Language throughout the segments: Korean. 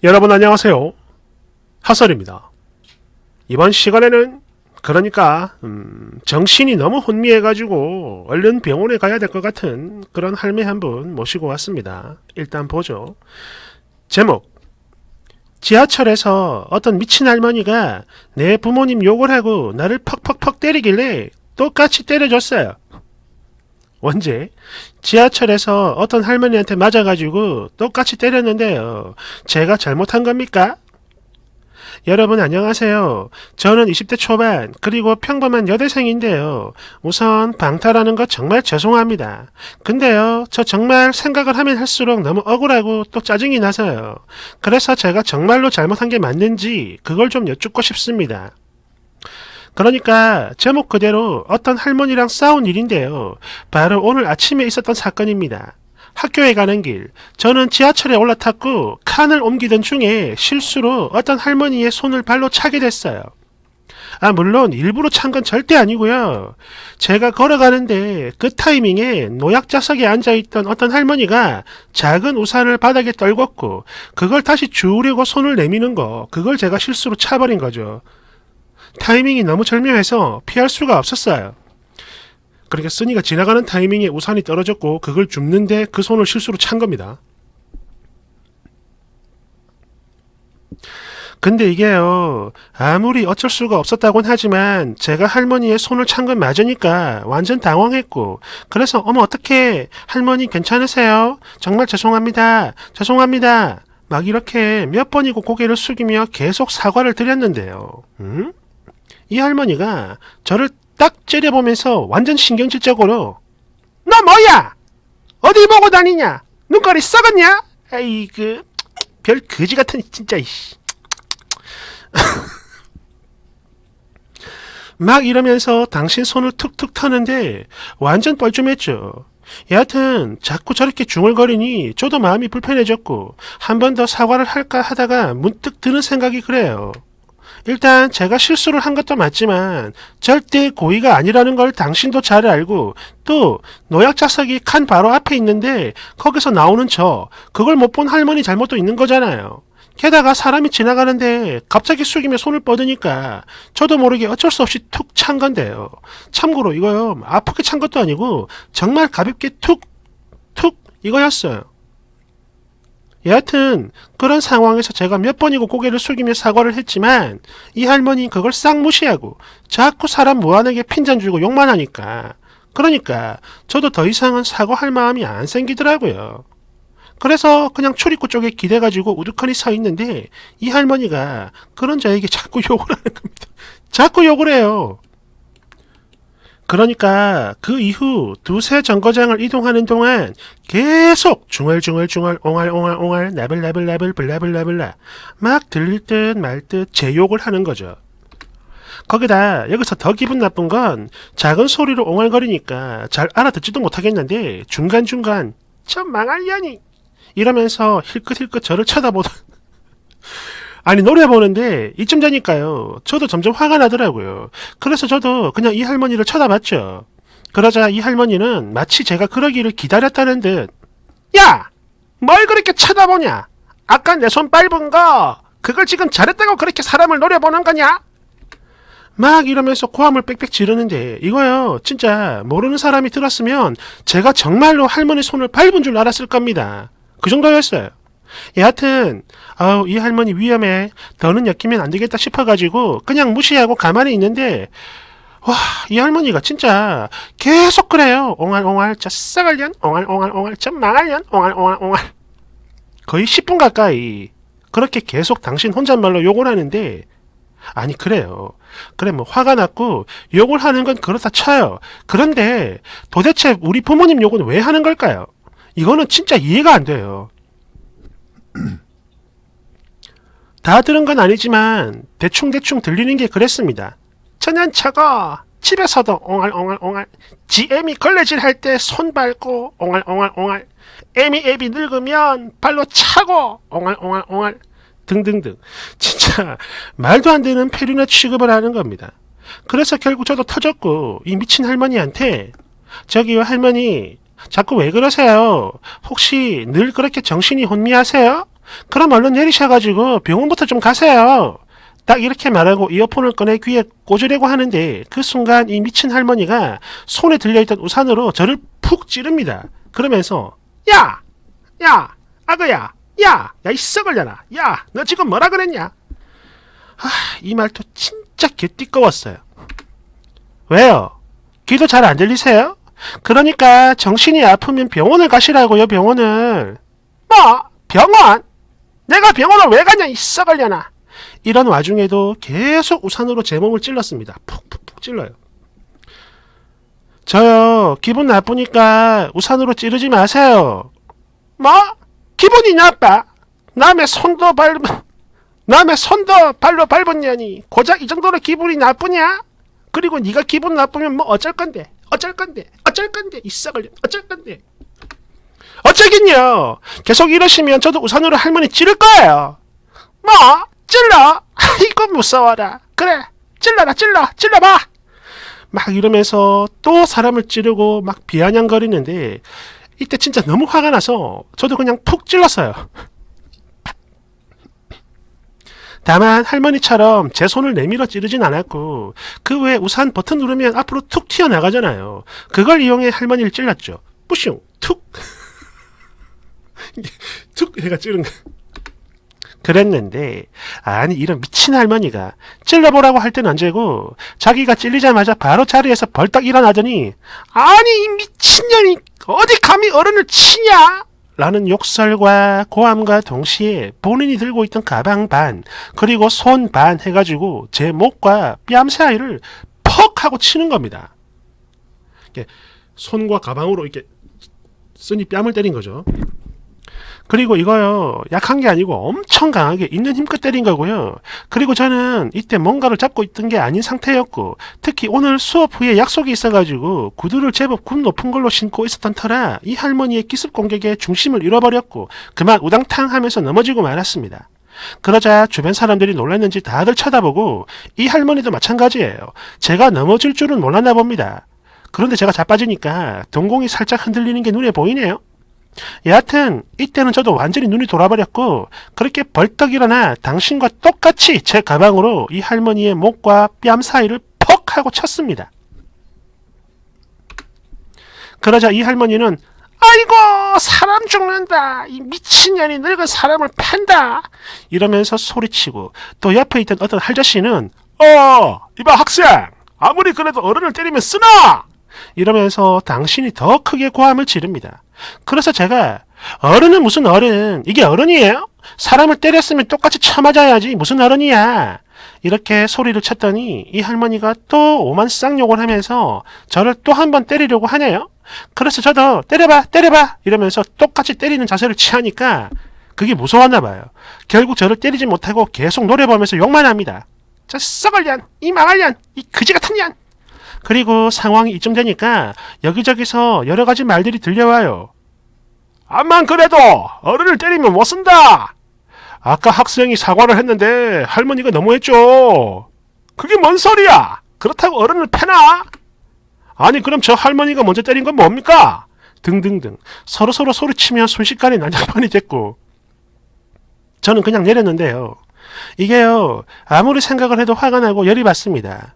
여러분 안녕하세요. 하설입니다. 이번 시간에는 그러니까 정신이 너무 혼미해가지고 얼른 병원에 가야 될 것 같은 그런 할매 한 분 모시고 왔습니다. 일단 보죠. 제목: 지하철에서 어떤 미친 할머니가 내 부모님 욕을 하고 나를 퍽퍽퍽 때리길래 똑같이 때려줬어요. 원제: 지하철에서 어떤 할머니한테 맞아가지고 똑같이 때렸는데요. 제가 잘못한 겁니까? 여러분 안녕하세요. 저는 20대 초반 그리고 평범한 여대생인데요. 우선 방탈하는 거 정말 죄송합니다. 근데요, 저 정말 생각을 하면 할수록 너무 억울하고 또 짜증이 나서요. 그래서 제가 정말로 잘못한 게 맞는지 그걸 좀 여쭙고 싶습니다. 그러니까 제목 그대로 어떤 할머니랑 싸운 일인데요. 바로 오늘 아침에 있었던 사건입니다. 학교에 가는 길, 저는 지하철에 올라탔고 칸을 옮기던 중에 실수로 어떤 할머니의 손을 발로 차게 됐어요. 물론 일부러 찬 건 절대 아니고요. 제가 걸어가는데 그 타이밍에 노약자석에 앉아있던 어떤 할머니가 작은 우산을 바닥에 떨궜고 그걸 다시 주우려고 손을 내미는 거, 그걸 제가 실수로 차버린 거죠. 타이밍이 너무 절묘해서 피할 수가 없었어요. 그러니까 쓰니가 지나가는 타이밍에 우산이 떨어졌고 그걸 줍는데 그 손을 실수로 찬 겁니다. 근데 이게요, 아무리 어쩔 수가 없었다곤 하지만 제가 할머니의 손을 찬 건 맞으니까 완전 당황했고, 그래서 어머 어떡해, 할머니 괜찮으세요? 정말 죄송합니다. 죄송합니다. 막 이렇게 몇 번이고 고개를 숙이며 계속 사과를 드렸는데요. 이 할머니가 저를 딱 째려보면서 완전 신경질적으로 너 뭐야? 어디 보고 다니냐? 눈깔이 썩었냐? 아이 별 거지 같은 진짜 이씨. 막 이러면서 당신 손을 툭툭 터는데 완전 뻘쭘했죠. 여하튼 자꾸 저렇게 중얼거리니 저도 마음이 불편해졌고 한 번 더 사과를 할까 하다가 문득 드는 생각이 그래요. 일단 제가 실수를 한 것도 맞지만 절대 고의가 아니라는 걸 당신도 잘 알고, 또 노약자석이 칸 바로 앞에 있는데 거기서 나오는 그걸 못 본 할머니 잘못도 있는 거잖아요. 게다가 사람이 지나가는데 갑자기 숙이며 손을 뻗으니까 저도 모르게 어쩔 수 없이 툭 찬 건데요. 참고로 이거요, 아프게 찬 것도 아니고 정말 가볍게 툭 이거였어요. 여하튼 그런 상황에서 제가 몇 번이고 고개를 숙이며 사과를 했지만 이 할머니 그걸 싹 무시하고 자꾸 사람 무한하게 핀잔 주고 욕만 하니까, 그러니까 저도 더 이상은 사과할 마음이 안 생기더라고요. 그래서 그냥 출입구 쪽에 기대가지고 우두커니 서 있는데 이 할머니가 그런 저에게 자꾸 욕을 하는 겁니다. 자꾸 욕을 해요. 그러니까 그 이후 두세 정거장을 이동하는 동안 계속 중얼중얼 옹알옹알 나블나블나블 블라블라블라 막 들릴 듯 말 듯 제 욕을 하는 거죠. 거기다 여기서 더 기분 나쁜 건 작은 소리로 옹알거리니까 잘 알아듣지도 못하겠는데 중간중간 저 망할려니 이러면서 힐끗힐끗 저를 쳐다보던 아니 노래 보는데 이쯤 되니까요, 저도 점점 화가 나더라고요. 그래서 저도 그냥 이 할머니를 쳐다봤죠. 그러자 이 할머니는 마치 제가 그러기를 기다렸다는 듯 야! 뭘 그렇게 쳐다보냐? 아까 내 손 밟은 거 그걸 지금 잘했다고 그렇게 사람을 노려보는 거냐? 막 이러면서 고함을 빽빽 지르는데 이거요, 진짜 모르는 사람이 들었으면 제가 정말로 할머니 손을 밟은 줄 알았을 겁니다. 그 정도였어요. 여하튼 이 할머니 위험해, 더는 엮이면 안 되겠다 싶어가지고 그냥 무시하고 가만히 있는데, 와, 이 할머니가 진짜 계속 그래요. 옹알옹알 저 썩을년, 옹알옹알 저 망할년, 옹알옹알 거의 10분 가까이 그렇게 계속 당신 혼잣말로 욕을 하는데, 아니 그래요. 그래 뭐 화가 났고 욕을 하는 건 그렇다 쳐요. 그런데 도대체 우리 부모님 욕은 왜 하는 걸까요? 이거는 진짜 이해가 안 돼요. 다 들은 건 아니지만 대충 들리는 게 그랬습니다. 천연차가 집에서도 옹알옹알 지 애미 걸레질 할 때 손 밟고 옹알옹알 애미 늙으면 발로 차고 옹알옹알 등등등, 진짜 말도 안 되는 폐륜의 취급을 하는 겁니다. 그래서 결국 저도 터졌고 이 미친 할머니한테 저기요 할머니 자꾸 왜 그러세요? 혹시 늘 그렇게 정신이 혼미하세요? 그럼 얼른 내리셔가지고 병원부터 좀 가세요. 딱 이렇게 말하고 이어폰을 꺼내 귀에 꽂으려고 하는데 그 순간 이 미친 할머니가 손에 들려있던 우산으로 저를 푹 찌릅니다. 그러면서 야! 야! 아그야! 야! 야 이 썩을려나! 야! 너 지금 뭐라 그랬냐? 이 말도 진짜 개띠꺼웠어요. 왜요? 귀도 잘 안 들리세요? 그러니까 정신이 아프면 병원을 가시라고요. 병원을. 뭐? 병원? 내가 병원을 왜 가냐 이 썩을려나. 이런 와중에도 계속 우산으로 제 몸을 찔렀습니다. 푹푹푹 찔러요. 저요 기분 나쁘니까 우산으로 찌르지 마세요. 뭐? 기분이 나빠? 남의 손도 발로 밟았냐니 고작 이 정도로 기분이 나쁘냐? 그리고 네가 기분 나쁘면 뭐 어쩔 건데 이 썩을 어쩔 건데 어쩌긴요. 계속 이러시면 저도 우산으로 할머니 찌를 거예요. 뭐? 찔러? 이거 무서워라. 그래 찔러봐. 막 이러면서 또 사람을 찌르고 막 비아냥거리는데 이때 진짜 너무 화가 나서 저도 그냥 푹 찔렀어요. 다만 할머니처럼 제 손을 내밀어 찌르진 않았고 그 외에 우산 버튼 누르면 앞으로 툭 튀어나가잖아요. 그걸 이용해 할머니를 찔렀죠. 뿌슝 툭 툭 해가 찌른 거. 그랬는데 아니 이런 미친 할머니가 찔러보라고 할 땐 언제고 자기가 찔리자마자 바로 자리에서 벌떡 일어나더니 아니 이 미친년이 어디 감히 어른을 치냐 라는 욕설과 고함과 동시에 본인이 들고 있던 가방 반 그리고 손 반 해가지고 제 목과 뺨 사이를 퍽 하고 치는 겁니다. 손과 가방으로 이렇게 쓰니 뺨을 때린 거죠. 그리고 이거요 약한 게 아니고 엄청 강하게 있는 힘껏 때린 거고요. 그리고 저는 이때 뭔가를 잡고 있던 게 아닌 상태였고 특히 오늘 수업 후에 약속이 있어가지고 구두를 제법 굽 높은 걸로 신고 있었던 터라 이 할머니의 기습 공격에 중심을 잃어버렸고 그만 우당탕 하면서 넘어지고 말았습니다. 그러자 주변 사람들이 놀랐는지 다들 쳐다보고 이 할머니도 마찬가지예요. 제가 넘어질 줄은 몰랐나 봅니다. 그런데 제가 자빠지니까 동공이 살짝 흔들리는 게 눈에 보이네요. 여하튼 이때는 저도 완전히 눈이 돌아버렸고 그렇게 벌떡 일어나 당신과 똑같이 제 가방으로 이 할머니의 목과 뺨 사이를 퍽 하고 쳤습니다. 그러자 이 할머니는 아이고 사람 죽는다 이 미친년이 늙은 사람을 판다 이러면서 소리치고 또 옆에 있던 어떤 할자씨는 이봐 학생 아무리 그래도 어른을 때리면 쓰나 이러면서 당신이 더 크게 고함을 지릅니다. 그래서 제가 어른은 무슨 어른 이게 어른이에요? 사람을 때렸으면 똑같이 쳐맞아야지 무슨 어른이야 이렇게 소리를 쳤더니 이 할머니가 또 오만 쌍욕을 하면서 저를 또 한 번 때리려고 하네요. 그래서 저도 때려봐 이러면서 똑같이 때리는 자세를 취하니까 그게 무서웠나 봐요. 결국 저를 때리지 못하고 계속 노려보면서 욕만 합니다. 저 썩을년 이 망할년 이 그지같은 년. 그리고 상황이 이쯤 되니까 여기저기서 여러 가지 말들이 들려와요. 암만 그래도 어른을 때리면 못 쓴다. 아까 학생이 사과를 했는데 할머니가 너무했죠. 그게 뭔 소리야. 그렇다고 어른을 패나? 아니 그럼 저 할머니가 먼저 때린 건 뭡니까? 등등등 서로서로 소리치며 순식간에 난장판이 됐고 저는 그냥 내렸는데요. 이게요 아무리 생각을 해도 화가 나고 열이 받습니다.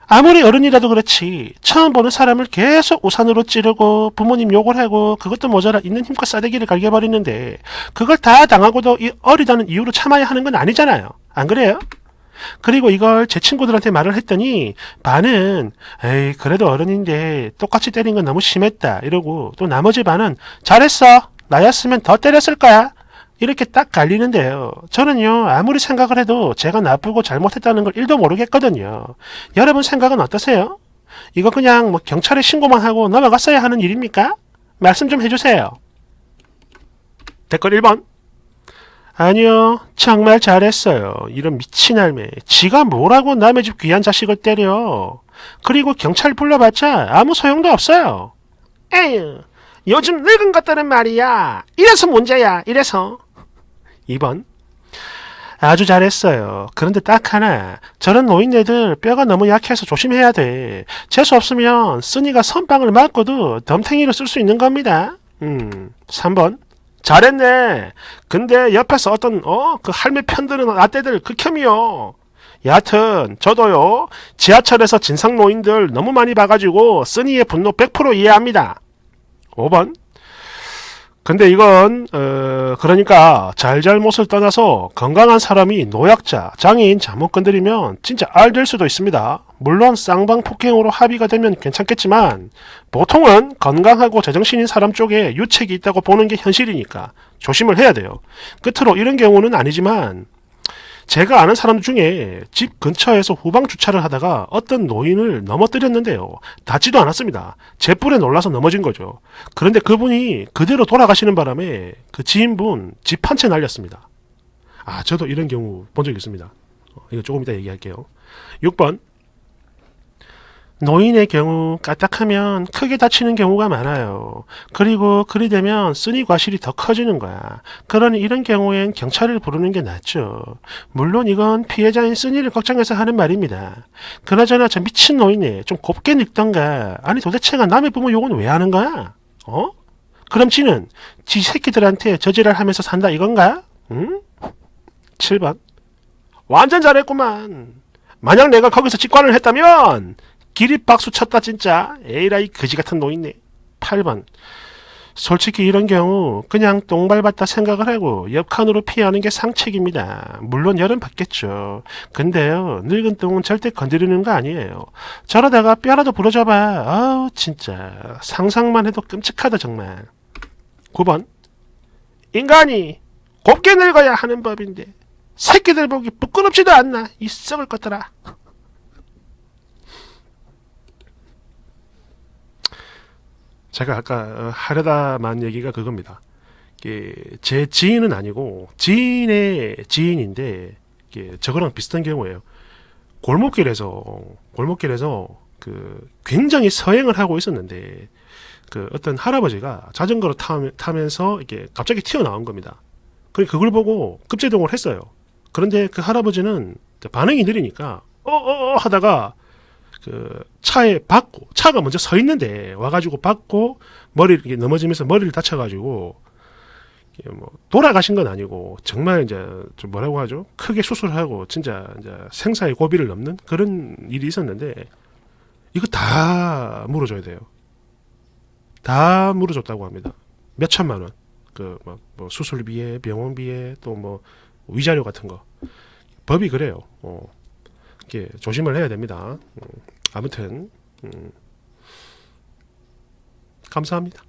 아무리 어른이라도 그렇지 처음 보는 사람을 계속 우산으로 찌르고 부모님 욕을 하고 그것도 모자라 있는 힘껏 싸대기를 갈겨버리는데 그걸 다 당하고도 이 어리다는 이유로 참아야 하는 건 아니잖아요. 안 그래요? 그리고 이걸 제 친구들한테 말을 했더니 반은 에이 그래도 어른인데 똑같이 때린 건 너무 심했다 이러고 또 나머지 반은 잘했어 나였으면 더 때렸을 거야 이렇게 딱 갈리는데요. 저는요 아무리 생각을 해도 제가 나쁘고 잘못했다는 걸 1도 모르겠거든요. 여러분 생각은 어떠세요? 이거 그냥 뭐 경찰에 신고만 하고 넘어갔어야 하는 일입니까? 말씀 좀 해주세요. 댓글 1번 아니요 정말 잘했어요. 이런 미친 할매 지가 뭐라고 남의 집 귀한 자식을 때려. 그리고 경찰 불러봤자 아무 소용도 없어요. 에휴 요즘 늙은 것들은 말이야 이래서 문제야 이래서. 2번 아주 잘했어요. 그런데 딱 하나 저런 노인네들 뼈가 너무 약해서 조심해야 돼. 재수 없으면 쓰니가 선빵을 맞고도 덤탱이로 쓸 수 있는 겁니다. 3번 잘했네. 근데 옆에서 어떤 그 할매 편드는 아떼들 극혐이요. 여하튼 저도요 지하철에서 진상 노인들 너무 많이 봐가지고 쓰니의 분노 100% 이해합니다. 5번. 근데 이건 그러니까 잘잘못을 떠나서 건강한 사람이 노약자, 장애인 잘못 건드리면 진짜 알 될 수도 있습니다. 물론 쌍방폭행으로 합의가 되면 괜찮겠지만 보통은 건강하고 제정신인 사람 쪽에 유책이 있다고 보는 게 현실이니까 조심을 해야 돼요. 끝으로 이런 경우는 아니지만 제가 아는 사람 중에 집 근처에서 후방 주차를 하다가 어떤 노인을 넘어뜨렸는데요. 닿지도 않았습니다. 제뿔에 놀라서 넘어진 거죠. 그런데 그분이 그대로 돌아가시는 바람에 그 지인분 집 한 채 날렸습니다. 저도 이런 경우 본 적 있습니다. 이거 조금 이따 얘기할게요. 6번. 노인의 경우 까딱하면 크게 다치는 경우가 많아요. 그리고 그리 되면 쓰니 과실이 더 커지는 거야. 그러니 이런 경우엔 경찰을 부르는 게 낫죠. 물론 이건 피해자인 쓰니를 걱정해서 하는 말입니다. 그나저나 저 미친 노인네 좀 곱게 늙던가. 아니 도대체가 남의 부모 욕은 왜 하는 거야? 그럼 지는 지 새끼들한테 저지랄 하면서 산다 이건가? 응? 7번. 완전 잘했구만. 만약 내가 거기서 직관을 했다면 기립박수 쳤다 진짜. 에이라이 거지같은 노인네. 8번. 솔직히 이런 경우 그냥 똥 밟았다 생각을 하고 옆 칸으로 피하는 게 상책입니다. 물론 열은 받겠죠. 근데요 늙은 똥은 절대 건드리는 거 아니에요. 저러다가 뼈라도 부러져봐. 아우 진짜 상상만 해도 끔찍하다 정말. 9번. 인간이 곱게 늙어야 하는 법인데 새끼들 보기 부끄럽지도 않나 이 썩을 것들아. 제가 아까 하려다만 얘기가 그겁니다. 제 지인은 아니고 지인의 지인인데 저거랑 비슷한 경우예요. 골목길에서 그 굉장히 서행을 하고 있었는데 그 어떤 할아버지가 자전거를 타면서 이게 갑자기 튀어나온 겁니다. 그걸 보고 급제동을 했어요. 그런데 그 할아버지는 반응이 느리니까 하다가 그 차에 받고 차가 먼저 서 있는데 와가지고 받고 머리를 넘어지면서 머리를 다쳐가지고 뭐 돌아가신 건 아니고 정말 이제 좀 뭐라고 하죠? 크게 수술하고 진짜 이제 생사의 고비를 넘는 그런 일이 있었는데 이거 다 물어줘야 돼요. 다 물어줬다고 합니다. 몇 천만 원. 뭐 수술비에 병원비에 또 뭐 위자료 같은 거. 법이 그래요. 이렇게 조심을 해야 됩니다. 아무튼 감사합니다.